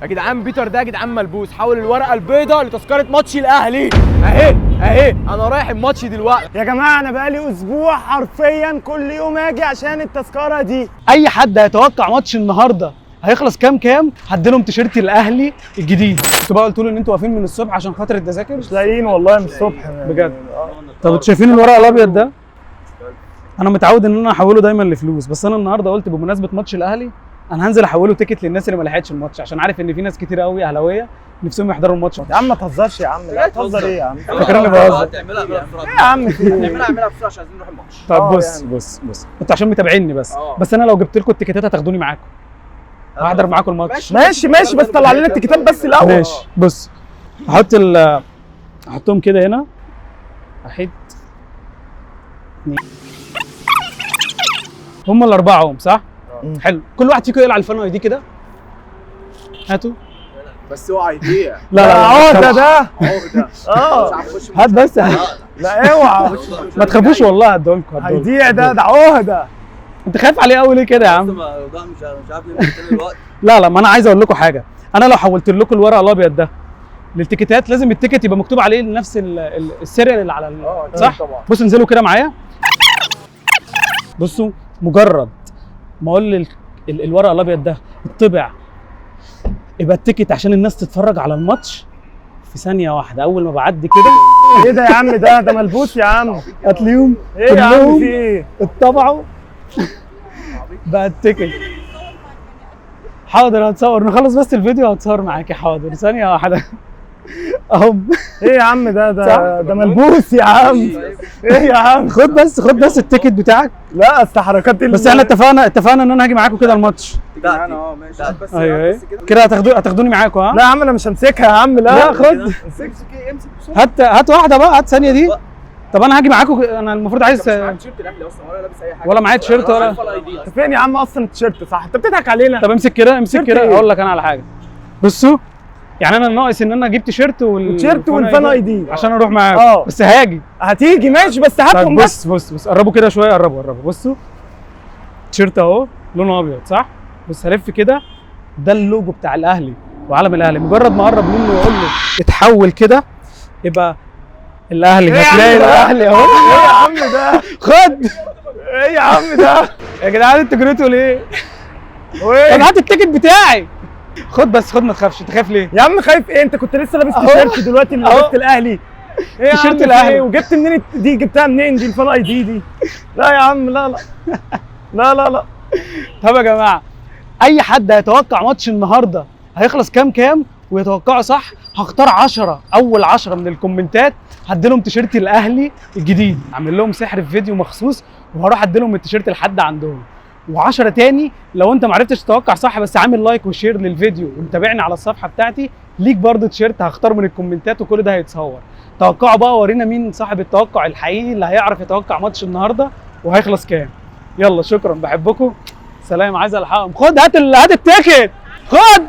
يا جدعان بيتر ده يا جدعان ملبوس، حول الورقه البيضاء لتذكره ماتش الاهلي. اهي انا رايح الماتش دلوقتي. يا جماعه انا بقالي اسبوع حرفيا كل يوم اجي عشان التذكره دي. اي حد هيتوقع ماتش النهارده هيخلص كام هديلهم تيشيرت الاهلي الجديد. انتوا بقى قلتوا لي ان انتوا واقفين من الصبح عشان خاطر التذاكر؟ مش لاقيين والله من الصبح بجد. طب انتوا شايفين الورق الابيض ده؟ انا متعود ان انا احوله دايما لفلوس، بس انا النهارده قلت بمناسبه ماتش الاهلي انا هنزل احوله تيكت للناس اللي ما لحقتش الماتش، عشان عارف ان في ناس كتير قوي اهلاويه نفسهم يحضروا الماتش. يا عم ما تهزرش يا عم. لا تهزر ايه يا عم؟ فاكرني بهزر. هتعملها بسرعه ايه يا عم في ايه؟ اعملها بسرعه عشان عايزين نروح الماتش. طب بص انتوا عشان متابعيني بس انا لو جبت لكم التيكيتات هتاخدوني معاكم، هحضر معاكم الماتش. ماشي بس طلع لنا التيكيتات بس الاول. ماشي. بص احطهم كده هنا. واحد اتنين، هم الاربعه هم صح؟ حلو. كل واحد فيكم يقلع الفان اي دي كده. هاتوا. بس هو هيضيع. لا عقده ده. هات بس. لا اوعى ما تخافوش والله هديهم لكم. هيضيع ده عقده. انت خايف عليه قوي ليه كده يا عم؟ مش عارف ليه الوقت. لا ما انا عايز اقول لكم حاجه. انا لو حولت لكم الورق الابيض ده للتيكيتات لازم التيكت يبقى مكتوب عليه نفس السيريال اللي على صح؟ طبعا. بصوا انزلوا كده معايا. بصوا مجرد ما اقول الورق الابيض ده يطبع يبقى التيكت عشان الناس تتفرج على الماتش في ثانيه واحده. اول ما بعدي كده ايه ده يا عم؟ ده ملبوس يا عم. هتلاقيهم ايه يا عم كلهم في ايه؟ اتطبعوا بقى التيكت. حاضر هتصور، نخلص بس الفيديو هتصور معاكي. حاضر ثانيه واحده اهم. ايه يا عم ده ملبوس يا عم. ايه يا عم؟ خد بس التيكت بتاعك. لا اصل حركات بس احنا اتفقنا ان انا هاجي معاكم كده الماتش. ماشي بس ايوه كده هتاخدوني معاكم. ها لا يا عم انا مش همسكها يا عم. لا خد امسك بسرعه. هات واحده بقى. هات ثانيه دي. طب انا هاجي معاكم. انا المفروض عايز تيشيرت الاهلي اصلا ولا لابس اي حاجه ولا معايا تيشيرت ولا. انت فين يا عم اصلا التيشيرت؟ صح انت بتضحك علينا. طب امسك كده إيه؟ اقول لك انا على حاجه. بصوا يعني انا ناقص ان انا اجيب تيشيرت والفان اي دي عشان اروح معاكم. بس هاجي. هتيجي ماشي بس هاتهم. طيب بص قربوا كده شويه. قربوا بصوا التيشيرت اهو لونه ابيض صح؟ بص هلف كده. ده اللوجو بتاع الاهلي وعلم الاهلي. مجرد ما اقرب منه واقول له اتحول كده يبقى الاهلي. هتلاقي الاهلي اهو. ايه يا عم ده؟ خد. ايه يا عم ده؟ يا جدعان انتوا جريتوا ليه؟ وايه؟ طب هات التيكت بتاعي. خد ما تخافش. انت خايف ليه؟ يا عم خايف ايه؟ انت كنت لسه لابس أهو. تيشيرت دلوقتي اللي أهو. لابس الاهلي. ايه يا عم تيشيرت في الأهلي. إيه؟ وجبت منين دي؟ جبتها منين دي الفان اي دي؟ لا يا عم لا. طب يا جماعه اي حد هيتوقع ماتش النهارده هيخلص كام ويتوقعوا صح هختار 10 اول 10 من الكومنتات هديلهم تيشيرت الاهلي الجديد. عامل لهم سحر في فيديو مخصوص وهروح اديلهم التيشيرت لحد عندهم. و10 تاني لو انت ما عرفتش تتوقع صح بس عامل لايك وشير للفيديو ومتابعني على الصفحه بتاعتي ليك برضه تيشيرت هختار من الكومنتات وكل ده هيتصور. توقعوا بقى ورينا مين صاحب التوقع الحقيقي اللي هيعرف يتوقع ماتش النهارده وهيخلص كام. يلا شكرا بحبكم. سلام. عايز الحقهم. خد هات التيكت. خد.